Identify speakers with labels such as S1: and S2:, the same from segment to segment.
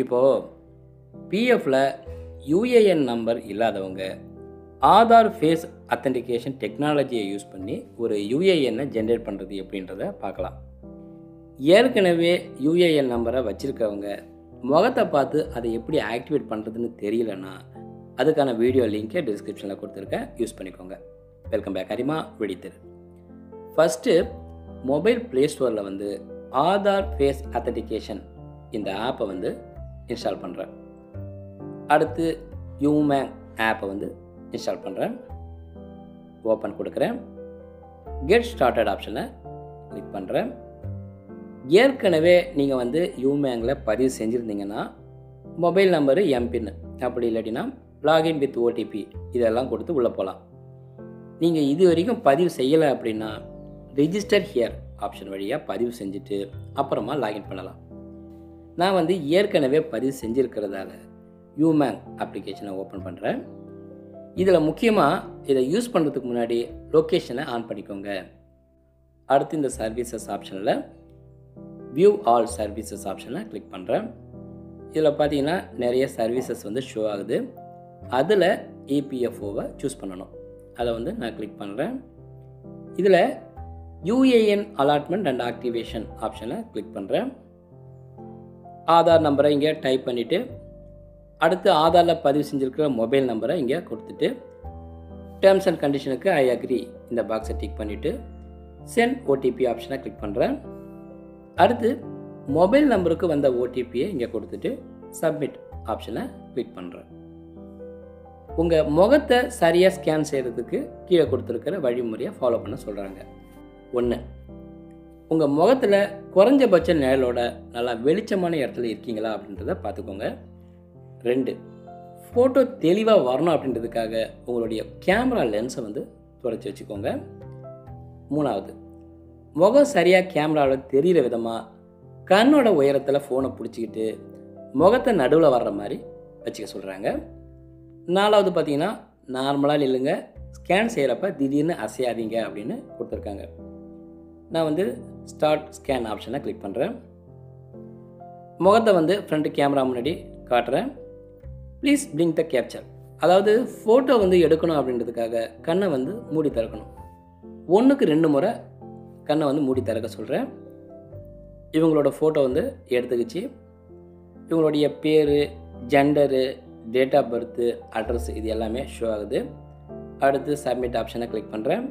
S1: இப்போது பிஎஃப்பில் UAN number இல்லாதவங்க Aadhaar face authentication டெக்னாலஜியை யூஸ் பண்ணி ஒரு யூஏஎன்னை ஜென்ரேட் பண்ணுறது எப்படின்றத பார்க்கலாம். ஏற்கனவே யூஏஎன் நம்பரை வச்சுருக்கவங்க முகத்தை பார்த்து அதை எப்படி ஆக்டிவேட் பண்ணுறதுன்னு தெரியலன்னா அதுக்கான வீடியோ லிங்க்கை டிஸ்கிரிப்ஷனில் கொடுத்துருக்கேன், யூஸ் பண்ணிக்கோங்க. Welcome back. அரிமா வெடித்திரு. ஃபஸ்ட்டு மொபைல் ப்ளே ஸ்டோரில் வந்து ஆதார் ஃபேஸ் அத்தன்டிகேஷன் இந்த ஆப்பை வந்து இன்ஸ்டால் பண்ணுறேன். அடுத்து யூமேங் ஆப்பை வந்து இன்ஸ்டால் பண்ணுறேன். ஓப்பன் கொடுக்குறேன். கெட் ஸ்டார்டட் ஆப்ஷனை கிளிக் பண்ணுறேன். ஏற்கனவே நீங்கள் வந்து யூமேங்கில் பதிவு செஞ்சுருந்தீங்கன்னா மொபைல் நம்பரு எம்பின், அப்படி இல்லாட்டினா லாகின் வித் ஓடிபி இதெல்லாம் கொடுத்து உள்ளே போகலாம். நீங்கள் இது வரைக்கும் பதிவு செய்யலை அப்படின்னா ரிஜிஸ்டர் ஹியர் ஆப்ஷன் வழியாக பதிவு செஞ்சுட்டு அப்புறமா லாகின் பண்ணலாம். நான் வந்து ஏற்கனவே பதிவு செஞ்சுருக்கிறதால யூமேங் அப்ளிகேஷனை ஓப்பன் பண்ணுறேன். இதில் முக்கியமாக இதை யூஸ் பண்ணுறதுக்கு முன்னாடி லொக்கேஷனை ஆன் பண்ணிக்கோங்க. அடுத்து இந்த சர்வீசஸ் ஆப்ஷனில் வியூ ஆல் சர்வீசஸ் ஆப்ஷனை கிளிக் பண்ணுறேன். இதில் பார்த்தீங்கன்னா நிறைய சர்வீசஸ் வந்து ஷோ ஆகுது. அதில் இபிஎஃப்ஓவை சூஸ் பண்ணணும். அதை வந்து நான் கிளிக் பண்ணுறேன். இதில் யூஏஎன் அலாட்மெண்ட் அண்ட் ஆக்டிவேஷன் ஆப்ஷனை கிளிக் பண்ணுறேன். ஆதார் நம்பரை இங்கே டைப் பண்ணிவிட்டு அடுத்து ஆதாரில் பதிவு செஞ்சுருக்கிற மொபைல் நம்பரை இங்கே கொடுத்துட்டு டேர்ம்ஸ் அண்ட் கண்டிஷனுக்கு ஐ அக்ரி இந்த பாக்ஸை டிக் பண்ணிவிட்டு சென்ட் ஓடிபி ஆப்ஷனை கிளிக் பண்ணுறேன். அடுத்து மொபைல் நம்பருக்கு வந்த ஓடிபியை இங்கே கொடுத்துட்டு சப்மிட் ஆப்ஷனை கிளிக் பண்ணுறேன். உங்கள் முகத்தை சரியாக ஸ்கேன் செய்கிறதுக்கு கீழே கொடுத்துருக்கிற வழிமுறையை ஃபாலோ பண்ண சொல்கிறாங்க. 1, உங்கள் முகத்தில் குறைஞ்சபட்ச நிழலோட நல்லா வெளிச்சமான இடத்துல இருக்கீங்களா அப்படின்றத பார்த்துக்கோங்க. 2, ஃபோட்டோ தெளிவாக வரணும் அப்படின்றதுக்காக உங்களுடைய கேமரா லென்ஸை வந்து துடைச்சி வச்சுக்கோங்க. 3வது, முகம் சரியாக கேமராவில் தெரிகிற விதமாக கண்ணோட உயரத்தில் ஃபோனை பிடிச்சிக்கிட்டு முகத்தை நடுவில் வர்ற மாதிரி வச்சுக்க சொல்கிறாங்க. 4வது பார்த்தீங்கன்னா நார்மலாக நில்லுங்க, ஸ்கேன் செய்கிறப்ப திடீர்னு அசையாதீங்க அப்படின்னு கொடுத்துருக்காங்க. நான் வந்து ஸ்டார்ட் ஸ்கேன் ஆப்ஷனை கிளிக் பண்ணுறேன். முகத்தை வந்து ஃப்ரண்ட் கேமரா முன்னாடி காட்டுறேன். ப்ளீஸ் பிளிங்க் த கேப்சர், அதாவது ஃபோட்டோ வந்து எடுக்கணும் அப்படின்றதுக்காக கண்ணை வந்து மூடி திறக்கணும். 1க்கு 2 முறை கண்ணை வந்து மூடி திறக்க சொல்கிறேன். இவங்களோட ஃபோட்டோ வந்து எடுத்துக்கிச்சு. இவங்களுடைய பேர், gender, date of birth, address இது எல்லாமே ஷோ ஆகுது. அடுத்து சப்மிட் ஆப்ஷனை கிளிக் பண்ணுறேன்.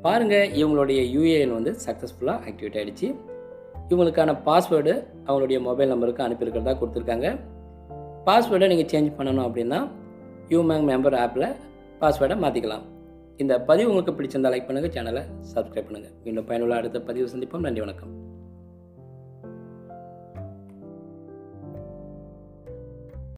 S1: பாருங்கள், இவங்களுடைய யூஏஎன் வந்து சக்ஸஸ்ஃபுல்லாக ஆக்டிவேட் ஆகிடுச்சு. இவங்களுக்கான பாஸ்வேர்டு அவங்களுடைய மொபைல் நம்பருக்கு அனுப்பியிருக்கிறதா கொடுத்துருக்காங்க. பாஸ்வேர்டை நீங்கள் சேஞ்ச் பண்ணணும் அப்படின்னா யூமேங் மெம்பர் ஆப்பில் பாஸ்வேர்டை மாற்றிக்கலாம். இந்த பதிவு உங்களுக்கு பிடிச்சிருந்தால் லைக் பண்ணுங்கள், சேனலை சப்ஸ்கிரைப் பண்ணுங்கள். இன்னும் பயனுள்ள அடுத்த பதிவு சந்திப்போம். நன்றி, வணக்கம்.